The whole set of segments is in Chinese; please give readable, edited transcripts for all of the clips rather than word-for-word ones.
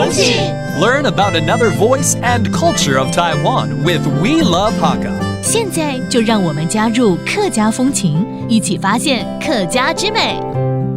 风景 Learn about another voice and culture of Taiwan with We Love Hakka. 现在就让我们加入客家风情，一起发现客家之美。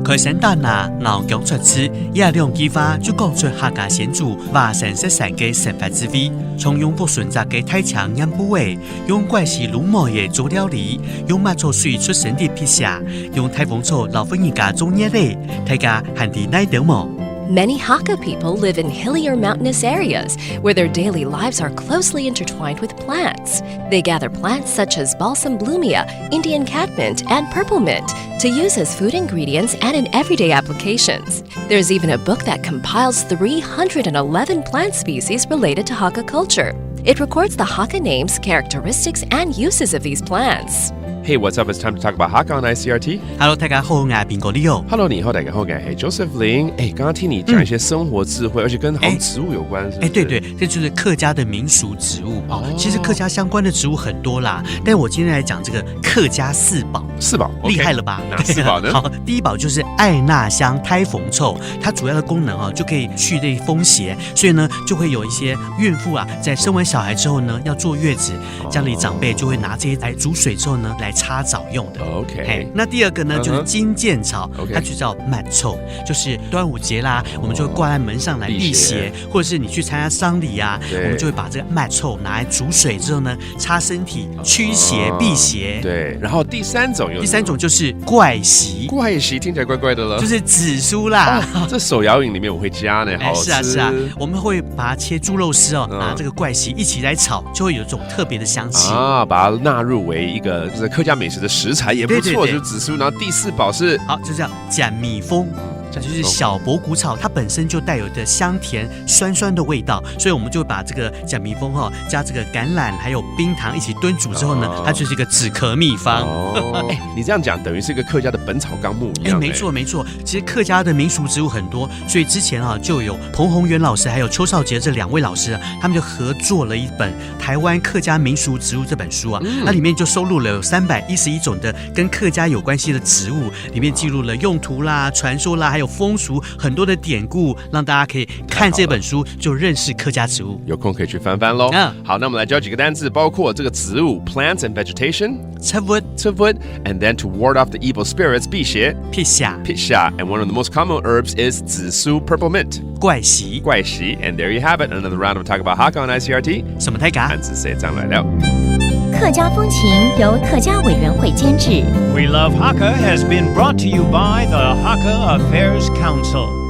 開省大拿牛講出詞，也兩句話就講出客家先祖華神色神嘅生活智慧。從用不純雜嘅太強飲部位，用怪事魯毛嘢做料理，用麥草水出神啲撇下，用太鳳草老婚人家做嘢嚟，大家行啲奶掉麼？Many Hakka people live in hilly or mountainous areas where their daily lives are closely intertwined with plants. They gather plants such as balsam blumea, Indian catmint, and purple mint to use as food ingredients and in everyday applications. There's even a book that compiles 311 plant species related to Hakka culture. It records the Hakka names, characteristics, and uses of these plants. Hey, what's up? It's time to talk about Hakka on ICRT. Hello， 大家好，我係邊個呢個 Hello， 你好，大家好，我係 Joseph Lin。剛剛聽你講一些生活智慧，而且跟好像植物有關，是不是？對對，這就是客家的民俗植物哦。其實客家相關的植物很多啦，但我今天來講這個客家四寶。四寶，厲害了吧？哪四寶呢？好，第一寶就是艾納香胎鳳臭，它主要的功能啊，就可以去那風邪，所以呢，就會有一些孕婦啊，在生完小孩之後呢，要坐月子，家裡長輩就會拿這些來煮水之後呢，來擦澡用的。OK， 那第二個呢，就是金劍草，它就叫麥臭，就是端午節啦，我們就會掛在門上來辟邪，或者是你去參加喪禮啊，我們就會把這個麥臭拿來煮水之後呢，擦身體驅邪辟邪。對，然後第三種就是怪席，怪席聽起來怪怪的了，就是紫蘇啦。這手搖飲裡面我會加呢，好吃。是啊，我們會把它切豬肉絲哦，拿這個怪席一起來炒，就會有一種特別的香氣啊，把它納入為一個就是客家美食的食材也不錯，就是紫蘇。然後第四寶是好，就叫薑米風。这就是小柏谷草，它本身就带有的香甜酸酸的味道，所以我们就把这个薑米风加这个橄榄还有冰糖一起炖煮之后呢，它就是一个止咳秘方。你这样讲等于是一个客家的本草纲目一样。没错没错，其实客家的民俗植物很多，所以之前就有彭宏元老师还有邱少杰这两位老师他们就合作了一本《台湾客家民俗植物》这本书啊，那里面就收录了有311种的跟客家有关系的植物，里面记录了用途啦、传说啦，还有风俗很多的典故，让大家可以看这本书就认识客家植物。有空可以去翻翻咯。好，那我们来教几个单字，包括这个植物 plants and vegetation， tuvud， and then to ward off the evil spirits 辟邪，辟下 and one of the most common herbs is 紫蘇 purple mint 怪席 and there you have it, another round of talk about Hakka on ICRT。 什么太嘎？汉字谁张来了？客家风情由客家委员会监制。 We Love Hakka has been brought to you by the Hakka Affairs Council.